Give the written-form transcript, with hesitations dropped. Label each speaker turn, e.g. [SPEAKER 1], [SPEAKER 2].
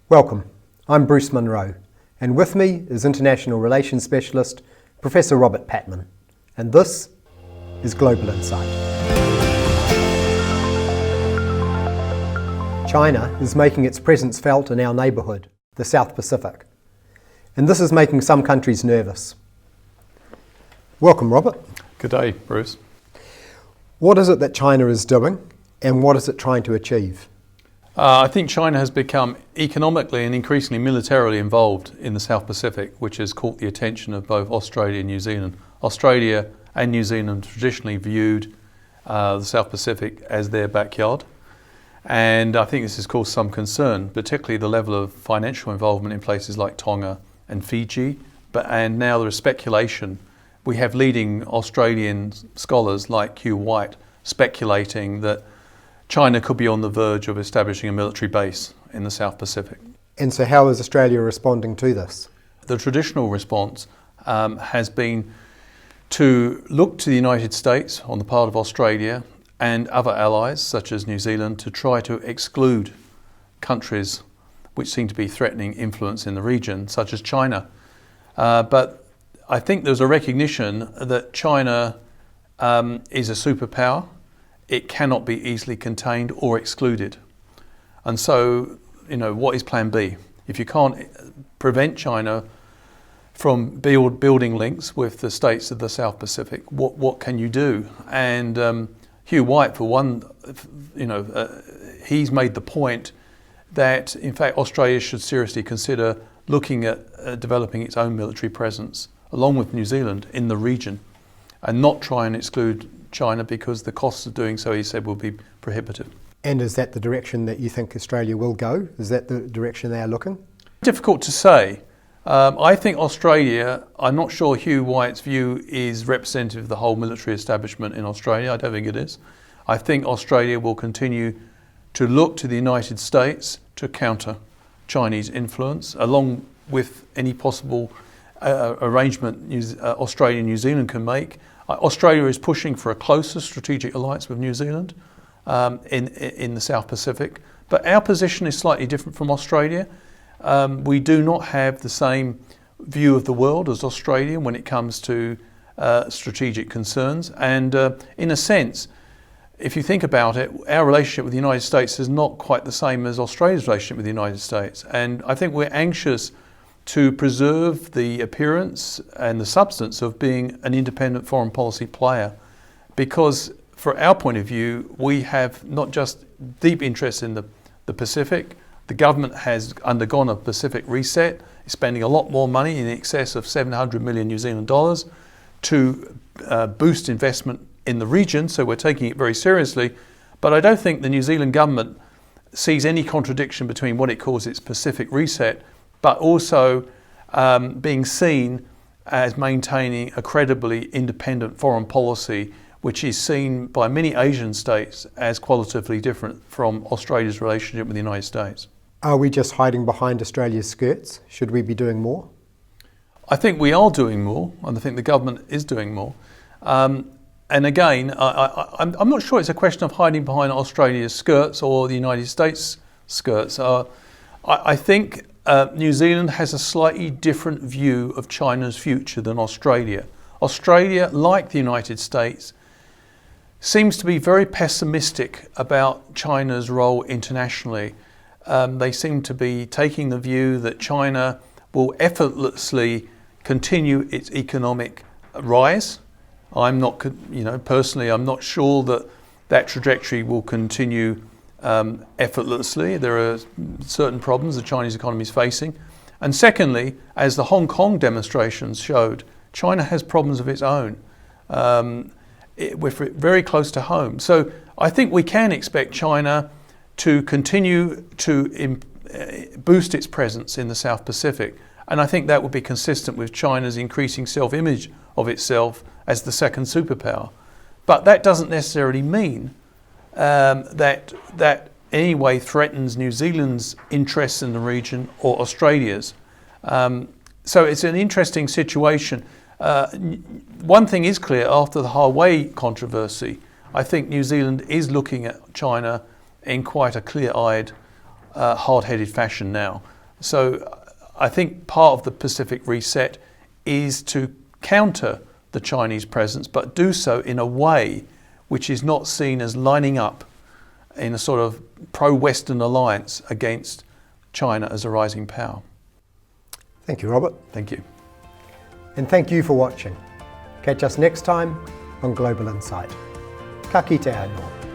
[SPEAKER 1] Welcome, I'm Bruce Munro, and with me is International Relations Specialist Professor Robert Patman, and this is Global Insight. China is making its presence felt in our neighbourhood, the South Pacific, and this is making some countries nervous. Welcome, Robert.
[SPEAKER 2] Good day, Bruce.
[SPEAKER 1] What is it that China is doing, and what is it trying to achieve?
[SPEAKER 2] I think China has become economically and increasingly militarily involved in the South Pacific, which has caught the attention of both Australia and New Zealand. Australia and New Zealand traditionally viewed the South Pacific as their backyard, and I think this has caused some concern, particularly the level of financial involvement in places like Tonga and Fiji. And now there is speculation. We have leading Australian scholars like Hugh White speculating that China could be on the verge of establishing a military base in the South Pacific.
[SPEAKER 1] And so how is Australia responding to this?
[SPEAKER 2] The traditional response has been to look to the United States on the part of Australia and other allies such as New Zealand to try to exclude countries which seem to be threatening influence in the region, such as China. But I think there's a recognition that China is a superpower. It cannot be easily contained or excluded. And so, what is plan B? If you can't prevent China from building links with the states of the South Pacific, what can you do? And Hugh White, for one, he's made the point that, in fact, Australia should seriously consider looking at developing its own military presence, along with New Zealand, in the region, and not try and exclude China because the costs of doing so, he said, will be prohibitive.
[SPEAKER 1] And is that the direction that you think Australia will go? Is that the direction they are looking?
[SPEAKER 2] Difficult to say. I think Australia, I'm not sure Hugh White's view is representative of the whole military establishment in Australia. I don't think it is. I think Australia will continue to look to the United States to counter Chinese influence, along with any possible arrangement Australia and New Zealand can make. Australia is pushing for a closer strategic alliance with New Zealand in the South Pacific, but our position is slightly different from Australia. We do not have the same view of the world as Australia when it comes to strategic concerns, and in a sense, if you think about it, our relationship with the United States is not quite the same as Australia's relationship with the United States, and I think we're anxious to preserve the appearance and the substance of being an independent foreign policy player, because from our point of view, we have not just deep interest in the Pacific. The government has undergone a Pacific reset, spending a lot more money, in excess of 700 million New Zealand dollars, to boost investment in the region, so we're taking it very seriously. But I don't think the New Zealand government sees any contradiction between what it calls its Pacific reset, but also being seen as maintaining a credibly independent foreign policy, which is seen by many Asian states as qualitatively different from Australia's relationship with the United States.
[SPEAKER 1] Are we just hiding behind Australia's skirts? Should we be doing more?
[SPEAKER 2] I think we are doing more, and I think the government is doing more. And again, I'm not sure it's a question of hiding behind Australia's skirts or the United States' skirts. I think New Zealand has a slightly different view of China's future than Australia. Australia, like the United States, seems to be very pessimistic about China's role internationally. They seem to be taking the view that China will effortlessly continue its economic rise. I'm not, personally, I'm not sure that trajectory will continue effortlessly. There are certain problems the Chinese economy is facing. And secondly, as the Hong Kong demonstrations showed, China has problems of its own. We're very close to home. So I think we can expect China to continue to boost its presence in the South Pacific. And I think that would be consistent with China's increasing self-image of itself as the second superpower. But that doesn't necessarily mean that anyway threatens New Zealand's interests in the region or Australia's. So it's an interesting situation. One thing is clear, after the Hawaii controversy, I think New Zealand is looking at China in quite a clear-eyed, hard-headed fashion now. So I think part of the Pacific reset is to counter the Chinese presence, but do so in a way which is not seen as lining up in a sort of pro-Western alliance against China as a rising power.
[SPEAKER 1] Thank you, Robert.
[SPEAKER 2] Thank you.
[SPEAKER 1] And thank you for watching. Catch us next time on Global Insight. Ka kite anō.